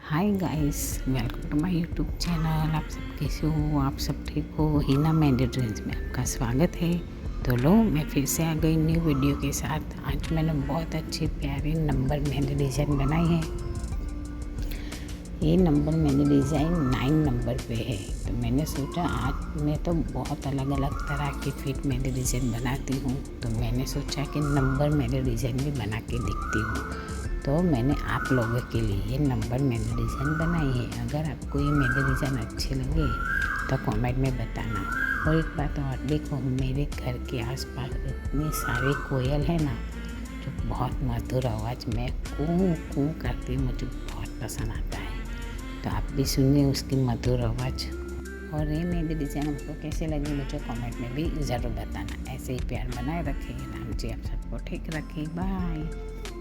Hi guys, welcome to my YouTube channel. आप सब कैसे हो? आप सब ठीक हो? हिना मेहंदी ड्रीम्स में आपका स्वागत है। तो लो, मैं फिर से आ गई न्यू वीडियो के साथ। आज मैंने बहुत अच्छी प्यारी नंबर मेहंदी डिज़ाइन बनाई है। ये नंबर मेहंदी डिज़ाइन 9 नंबर पे है। तो मैंने सोचा आज मैं तो बहुत अलग अलग तरह की फिट मेहंदी डिज़ाइन बनाती हूँ, तो मैंने सोचा कि नंबर मेहंदी डिज़ाइन भी बना के दिखती हूँ। तो मैंने आप लोगों के लिए ये नंबर मेहंदी डिज़ाइन बनाई है। अगर आपको ये मेहंदी डिज़ाइन अच्छी लगे तो कमेंट में बताना। और एक बात और, देखो मेरे घर के आसपास इतनी सारी कोयल है ना, जो बहुत मधुर आवाज़ में कूँ कूँ करती मुझे बहुत पसंद आता है। तो आप भी सुनिए उसकी मधुर आवाज़। और ये मेहंदी डिज़ाइन आपको कैसे लगी मुझे कमेंट में भी ज़रूर बताना। ऐसे ही प्यार बनाए रखिए। राम जी आप सबको ठीक रखिए। बाय।